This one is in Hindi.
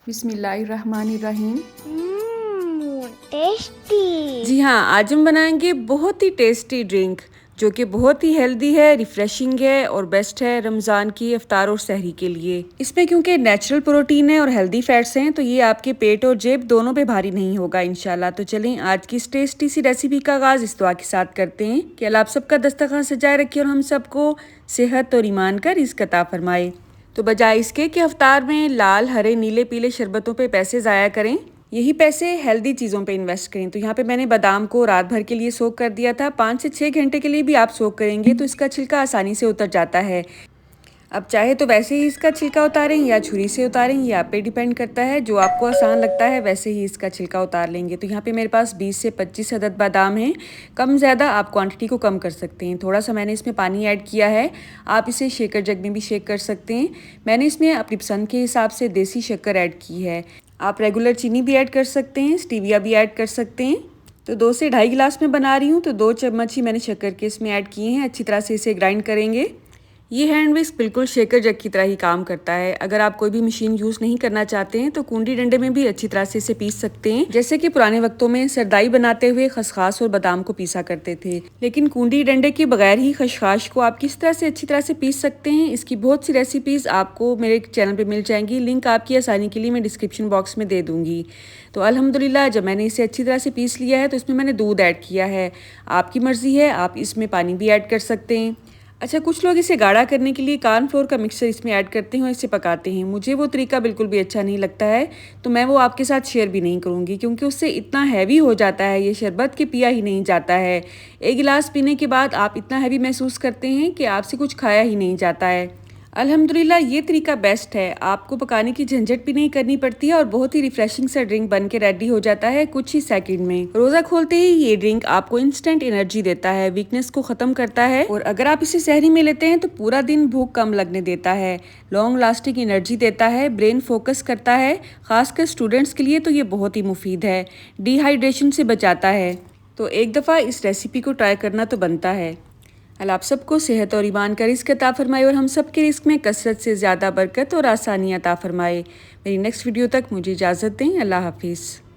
बिस्मिल्लाहिर्रहमानिर्रहीम। टेस्टी। जी हाँ, आज हम बनाएंगे बहुत ही टेस्टी ड्रिंक जो कि बहुत ही हेल्दी है, रिफ्रेशिंग है और बेस्ट है रमज़ान की इफ्तार और सहरी के लिए। इसमें क्योंकि नेचुरल प्रोटीन है और हेल्दी फैट्स हैं तो ये आपके पेट और जेब दोनों पे भारी नहीं होगा इंशाल्लाह। तो चलें आज की इस टेस्टी सी रेसिपी का आगाज़ इस दुआ के साथ करते हैं कि अल्लाह आप सबका दस्तरखान सजाए रखे और हम सबको सेहत और ईमान का रिज़्क अता फरमाए। तो बजाय इसके कि इफ्तार में लाल, हरे, नीले, पीले शरबतों पे पैसे ज़ाया करें, यही पैसे हेल्दी चीज़ों पे इन्वेस्ट करें। तो यहाँ पे मैंने बादाम को रात भर के लिए सोक कर दिया था। 5 से 6 घंटे के लिए भी आप सोक करेंगे तो इसका छिलका आसानी से उतर जाता है। अब चाहे तो वैसे ही इसका छिलका उतारें या छुरी से उतारें, ये आप पे डिपेंड करता है। जो आपको आसान लगता है वैसे ही इसका छिलका उतार लेंगे। तो यहाँ पे मेरे पास 20 से 25 अदद बादाम हैं। कम ज़्यादा आप क्वांटिटी को कम कर सकते हैं। थोड़ा सा मैंने इसमें पानी ऐड किया है। आप इसे शेकर जग में भी शेक कर सकते हैं। मैंने इसमें अपनी पसंद के हिसाब से देसी शक्कर ऐड की है। आप रेगुलर चीनी भी ऐड कर सकते हैं, स्टीविया भी ऐड कर सकते हैं। तो 2 से ढाई गिलास में बना रही हूँ तो 2 चम्मच ही मैंने शक्कर के इसमें ऐड किए हैं। अच्छी तरह से इसे ग्राइंड करेंगे। ये हैंड विस्क बिल्कुल शेकर जग की तरह ही काम करता है। अगर आप कोई भी मशीन यूज़ नहीं करना चाहते हैं तो कूंडी डंडे में भी अच्छी तरह से इसे पीस सकते हैं, जैसे कि पुराने वक्तों में सरदाई बनाते हुए खसखास और बादाम को पीसा करते थे। लेकिन कूंडी डंडे के बगैर ही खसखास को आप किस तरह से अच्छी तरह से पीस सकते हैं, इसकी बहुत सी रेसिपीज़ आपको मेरे चैनल पर मिल जाएंगी। लिंक आपकी आसानी के लिए मैं डिस्क्रिप्शन बॉक्स में दे दूँगी। तो अल्हम्दुलिल्लाह जब मैंने इसे अच्छी तरह से पीस लिया है तो इसमें मैंने दूध ऐड किया है। आपकी मर्ज़ी है, आप इसमें पानी भी ऐड कर सकते हैं। अच्छा, कुछ लोग इसे गाढ़ा करने के लिए कॉर्नफ्लोर का मिक्सचर इसमें ऐड करते हैं और इसे पकाते हैं। मुझे वो तरीका बिल्कुल भी अच्छा नहीं लगता है, तो मैं वो आपके साथ शेयर भी नहीं करूँगी क्योंकि उससे इतना हैवी हो जाता है, ये शरबत के पिया ही नहीं जाता है। 1 गिलास पीने के बाद आप इतना हैवी महसूस करते हैं कि आपसे कुछ खाया ही नहीं जाता है। अल्हम्दुलिल्लाह ये तरीका बेस्ट है, आपको पकाने की झंझट भी नहीं करनी पड़ती है और बहुत ही रिफ्रेशिंग सा ड्रिंक बन के रेडी हो जाता है कुछ ही सेकंड में। रोज़ा खोलते ही ये ड्रिंक आपको इंस्टेंट एनर्जी देता है, वीकनेस को ख़त्म करता है और अगर आप इसे सहरी में लेते हैं तो पूरा दिन भूख कम लगने देता है, लॉन्ग लास्टिंग एनर्जी देता है, ब्रेन फोकस करता है। खासकर स्टूडेंट्स के लिए तो ये बहुत ही मुफीद है, डिहाइड्रेशन से बचाता है। तो एक दफ़ा इस रेसिपी को ट्राई करना तो बनता है। अल्लाह आप सबको सेहत और ईमान का रिज़्क अता फरमाए और हम सब के रिज़्क में कसरत से ज़्यादा बरकत और आसानी अता फरमाए। मेरी नेक्स्ट वीडियो तक मुझे इजाज़त दें। अल्लाह हाफिज़।